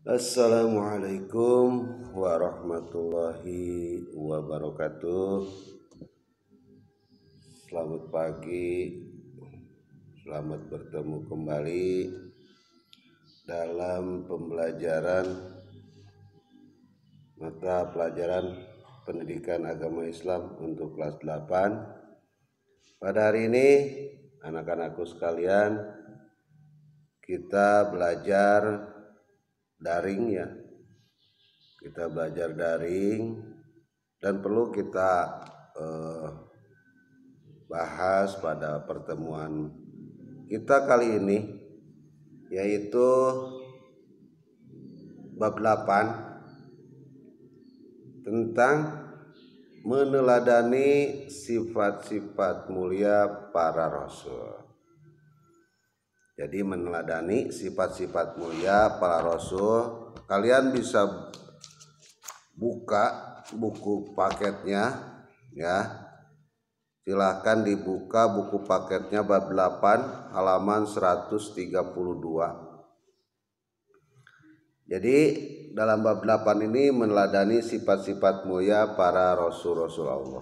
Assalamualaikum warahmatullahi wabarakatuh. Selamat pagi, selamat bertemu kembali dalam pembelajaran mata pelajaran Pendidikan Agama Islam untuk kelas 8. Pada hari ini, anak-anakku sekalian, kita belajar daring ya. Kita belajar daring dan perlu kita bahas pada pertemuan kita kali ini, yaitu bab 8 tentang meneladani sifat-sifat mulia para rasul. Jadi meneladani sifat-sifat mulia para rasul, kalian bisa buka buku paketnya ya. Silahkan dibuka buku paketnya bab 8 halaman 132. Jadi dalam bab 8 ini meneladani sifat-sifat mulia para rasul-rasul Allah.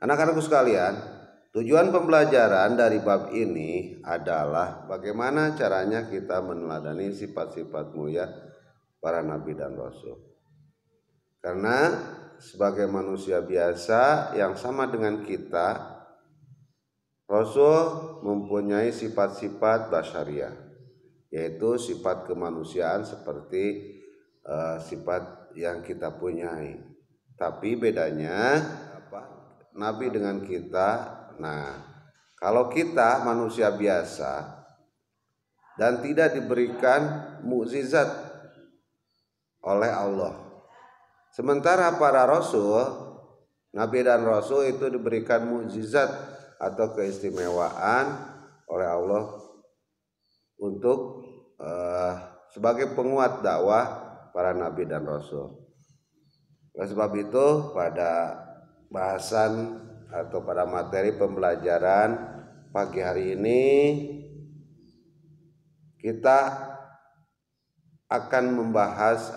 Anak-anakku sekalian, tujuan pembelajaran dari bab ini adalah bagaimana caranya kita meneladani sifat-sifat mulia para nabi dan rasul. Karena sebagai manusia biasa yang sama dengan kita, rasul mempunyai sifat-sifat basyariah, yaitu sifat kemanusiaan seperti sifat yang kita punyai. Tapi bedanya nabi dengan kita. Nah, kalau kita manusia biasa dan tidak diberikan mukjizat oleh Allah, sementara para rasul, nabi dan rasul itu diberikan mukjizat atau keistimewaan oleh Allah untuk sebagai penguat dakwah para nabi dan rasul. Oleh sebab itu, pada bahasan atau pada materi pembelajaran pagi hari ini, kita akan membahas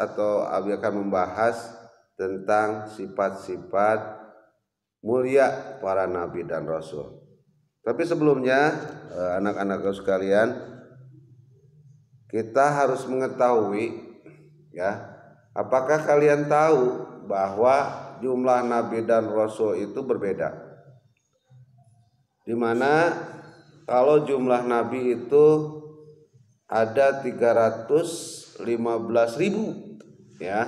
tentang sifat-sifat mulia para nabi dan rasul. Tapi sebelumnya, anak-anak sekalian, kita harus mengetahui ya, apakah kalian tahu bahwa jumlah nabi dan rasul itu berbeda? Dimana kalau jumlah nabi itu ada 315.000 ya,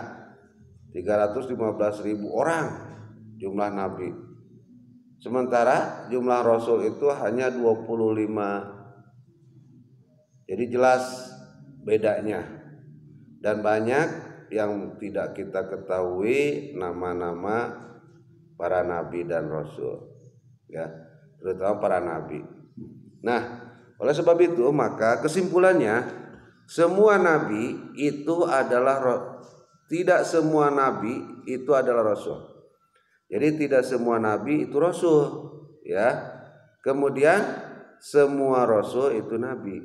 315.000 orang jumlah nabi. Sementara jumlah rasul itu hanya 25. Jadi jelas bedanya. Dan banyak yang tidak kita ketahui nama-nama para nabi dan rasul ya, terutama para nabi. Nah, oleh sebab itu maka kesimpulannya, semua nabi itu adalah tidak semua nabi itu adalah rasul. Jadi tidak semua nabi itu rasul ya. Kemudian semua rasul itu nabi.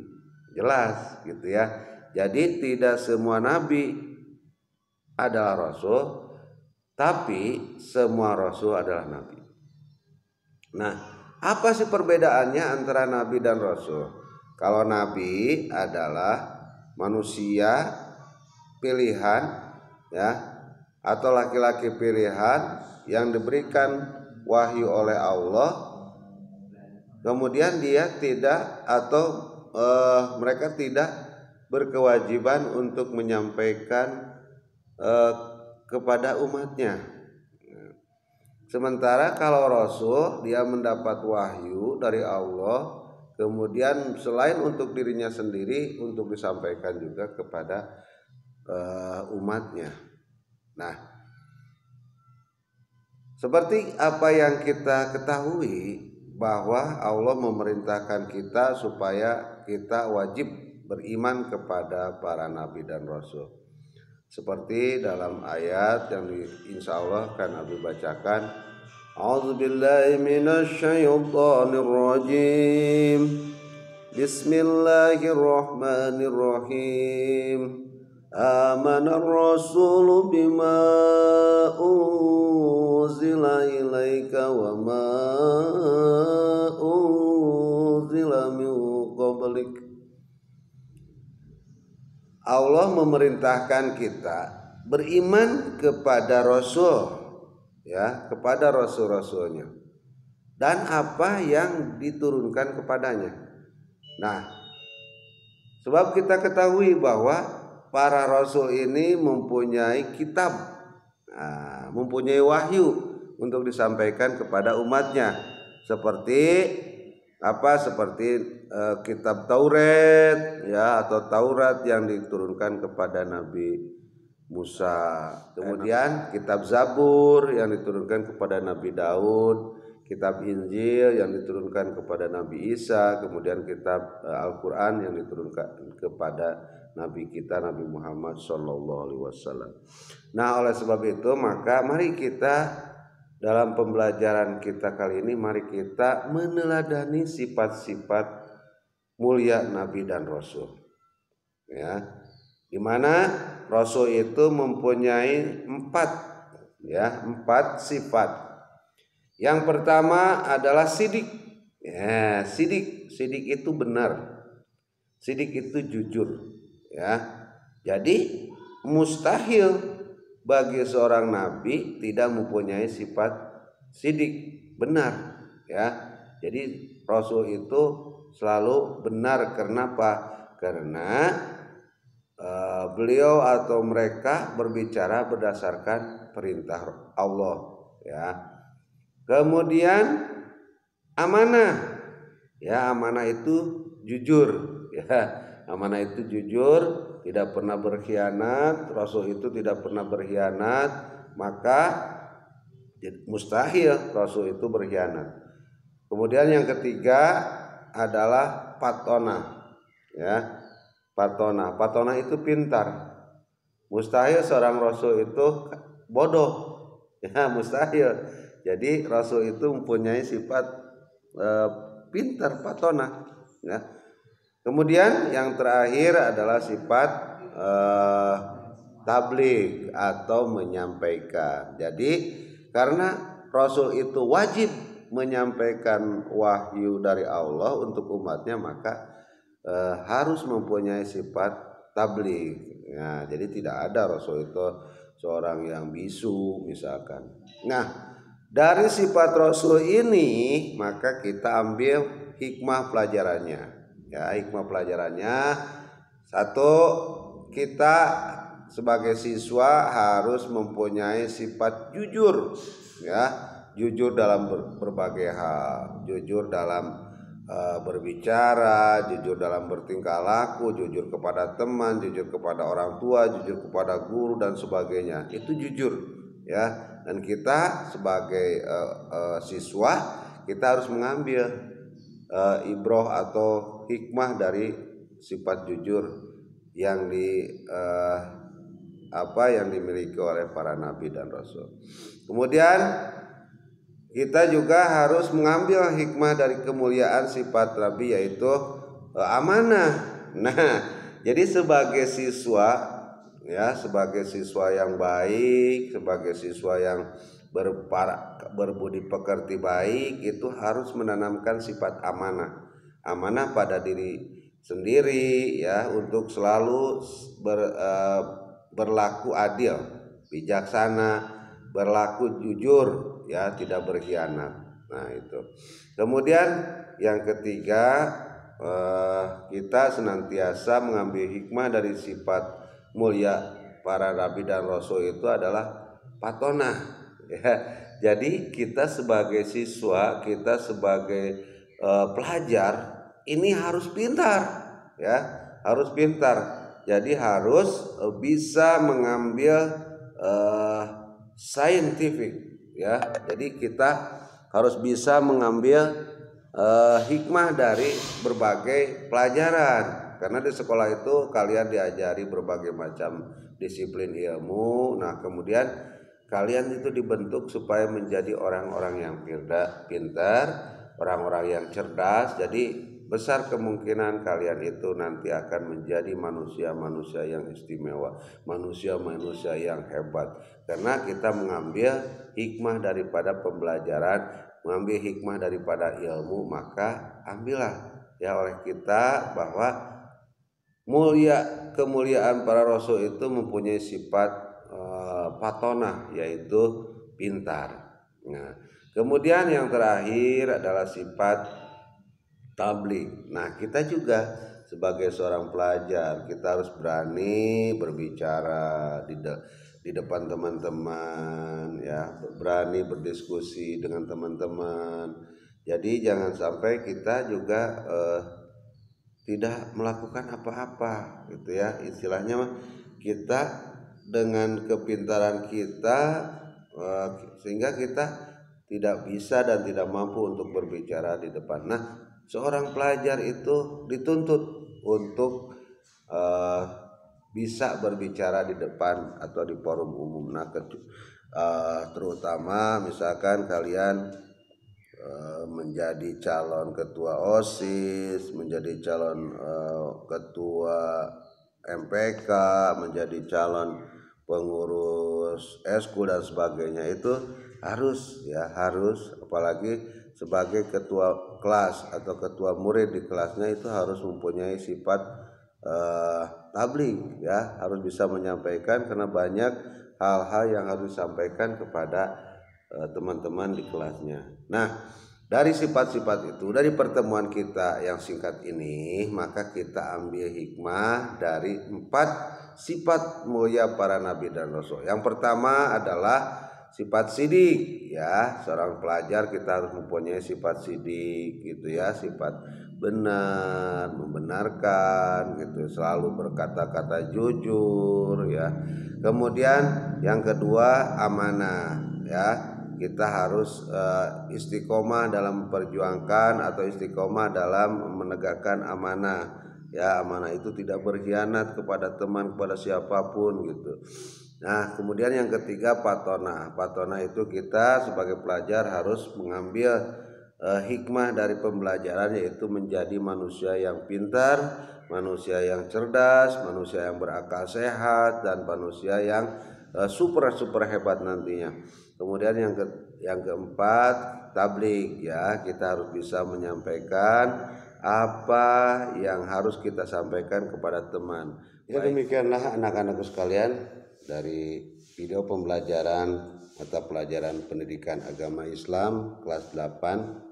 Jelas gitu ya. Jadi tidak semua nabi adalah rasul, tapi semua rasul adalah nabi. Nah, apa sih perbedaannya antara nabi dan rasul? Kalau nabi adalah manusia pilihan ya, atau laki-laki pilihan yang diberikan wahyu oleh Allah, kemudian dia tidak atau mereka tidak berkewajiban untuk menyampaikan kepada umatnya. Sementara kalau rasul, dia mendapat wahyu dari Allah, kemudian selain untuk dirinya sendiri, untuk disampaikan juga kepada umatnya. Nah, seperti apa yang kita ketahui, bahwa Allah memerintahkan kita supaya kita wajib beriman kepada para nabi dan rasul. Seperti dalam ayat yang insya Allah akan Abi bacakan. A'udzubillahi minasyaitonir rajim. Bismillahirrahmanirrahim. Amanar rasulu bima unzila ilaika wa ma unzila min qablik. Allah memerintahkan kita beriman kepada Rasul, ya, kepada Rasul-Rasulnya dan apa yang diturunkan kepadanya. Nah, sebab kita ketahui bahwa para Rasul ini mempunyai kitab, mempunyai wahyu untuk disampaikan kepada umatnya, seperti apa? Seperti kitab Taurat, ya, atau Taurat yang diturunkan kepada Nabi Musa. Kemudian kitab Zabur yang diturunkan kepada Nabi Daud, kitab Injil yang diturunkan kepada Nabi Isa, kemudian kitab Al-Quran yang diturunkan kepada Nabi kita Nabi Muhammad SAW. Nah, oleh sebab itu maka mari kita dalam pembelajaran kita kali ini, mari kita meneladani sifat-sifat mulia Nabi dan Rasul, ya, dimana Rasul itu mempunyai empat sifat. Yang pertama adalah sidik, ya, sidik itu benar, sidik itu jujur, ya. Jadi mustahil bagi seorang nabi tidak mempunyai sifat sidik, benar, ya. Jadi Rasul itu selalu benar. Kenapa? Karena beliau atau mereka berbicara berdasarkan perintah Allah, ya. Kemudian amanah, ya, amanah itu jujur, ya, amanah itu jujur, tidak pernah berkhianat. Rasul itu tidak pernah berkhianat, maka mustahil Rasul itu berkhianat. Kemudian yang ketiga adalah patona, ya, patona itu pintar. Mustahil seorang Rasul itu bodoh, ya, mustahil. Jadi Rasul itu mempunyai sifat pintar, patona, ya. Kemudian yang terakhir adalah sifat tabligh atau menyampaikan. Jadi karena Rasul itu wajib menyampaikan wahyu dari Allah untuk umatnya, maka harus mempunyai sifat tabligh. Nah, jadi tidak ada Rasul itu seorang yang bisu misalkan. Nah, dari sifat Rasul ini maka kita ambil hikmah pelajarannya, ya. Hikmah pelajarannya, satu, kita sebagai siswa harus mempunyai sifat jujur, ya, jujur dalam berbagai hal, jujur dalam berbicara, jujur dalam bertingkah laku, jujur kepada teman, jujur kepada orang tua, jujur kepada guru dan sebagainya. Itu jujur, ya. Dan kita sebagai siswa, kita harus mengambil ibroh atau hikmah dari sifat jujur yang yang dimiliki oleh para nabi dan rasul. Kemudian kita juga harus mengambil hikmah dari kemuliaan sifat nabi, yaitu amanah. Nah, jadi sebagai siswa, ya, sebagai siswa yang baik, sebagai siswa yang berbudi pekerti baik, itu harus menanamkan sifat amanah. Amanah pada diri sendiri, ya, untuk selalu berlaku adil, bijaksana, berlaku jujur, ya, tidak berkhianat. Nah, itu. Kemudian yang ketiga, kita senantiasa mengambil hikmah dari sifat mulia para nabi dan rasul itu adalah patona, ya. Jadi kita sebagai siswa, kita sebagai pelajar ini harus pintar, ya, harus pintar. Jadi harus bisa mengambil scientific, ya. Jadi kita harus bisa mengambil hikmah dari berbagai pelajaran. Karena di sekolah itu kalian diajari berbagai macam disiplin ilmu. Nah, kemudian kalian itu dibentuk supaya menjadi orang-orang yang pintar, orang-orang yang cerdas. Jadi besar kemungkinan kalian itu nanti akan menjadi manusia-manusia yang istimewa, manusia-manusia yang hebat. Karena kita mengambil hikmah daripada pembelajaran, mengambil hikmah daripada ilmu, maka ambillah ya oleh kita bahwa kemuliaan para rasul itu mempunyai sifat patonah, yaitu pintar. Nah, kemudian yang terakhir adalah sifat tabligh. Nah, kita juga sebagai seorang pelajar kita harus berani berbicara di depan teman-teman ya, berani berdiskusi dengan teman-teman. Jadi jangan sampai kita juga tidak melakukan apa-apa gitu ya, istilahnya kita dengan kepintaran kita sehingga kita tidak bisa dan tidak mampu untuk berbicara di depan. Nah, seorang pelajar itu dituntut untuk bisa berbicara di depan atau di forum umum. Nah, terutama misalkan kalian menjadi calon ketua OSIS, menjadi calon ketua MPK, menjadi calon pengurus eskul dan sebagainya, itu harus apalagi sebagai ketua kelas atau ketua murid di kelasnya itu harus mempunyai sifat tabligh ya, harus bisa menyampaikan karena banyak hal-hal yang harus disampaikan kepada teman-teman di kelasnya. Nah, dari sifat-sifat itu, dari pertemuan kita yang singkat ini, maka kita ambil hikmah dari 4 sifat mulia para nabi dan rasul. Yang pertama adalah sifat sidik ya, seorang pelajar kita harus mempunyai sifat sidik gitu ya, sifat benar, membenarkan gitu, selalu berkata-kata jujur ya. Kemudian yang kedua amanah ya, kita harus istiqomah dalam memperjuangkan atau istiqomah dalam menegakkan amanah ya. Amanah itu tidak berkhianat kepada teman, kepada siapapun gitu. Nah, kemudian yang ketiga patonah. Patonah itu kita sebagai pelajar harus mengambil hikmah dari pembelajaran, yaitu menjadi manusia yang pintar, manusia yang cerdas, manusia yang berakal sehat, dan manusia yang super hebat nantinya. Kemudian yang keempat tabligh ya, kita harus bisa menyampaikan apa yang harus kita sampaikan kepada teman. Ya, demikianlah anak-anakku sekalian dari video pembelajaran mata pelajaran pendidikan agama Islam kelas 8.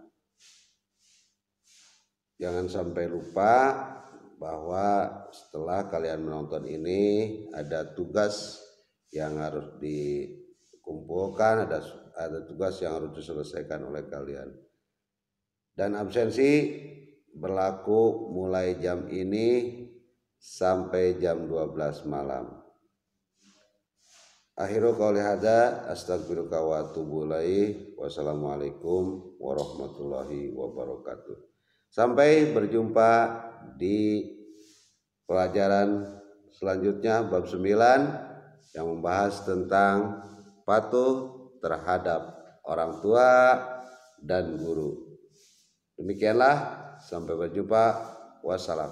Jangan sampai lupa bahwa setelah kalian menonton ini ada tugas yang harus dikumpulkan, ada tugas yang harus diselesaikan oleh kalian. Dan absensi berlaku mulai jam ini sampai jam 12 malam. Akhiru qouli hadza astaghfiruka wa atubu ilaik. Wassalamualaikum warahmatullahi wabarakatuh. Sampai berjumpa di pelajaran selanjutnya bab 9 yang membahas tentang patuh terhadap orang tua dan guru. Demikianlah, sampai berjumpa. Wassalam.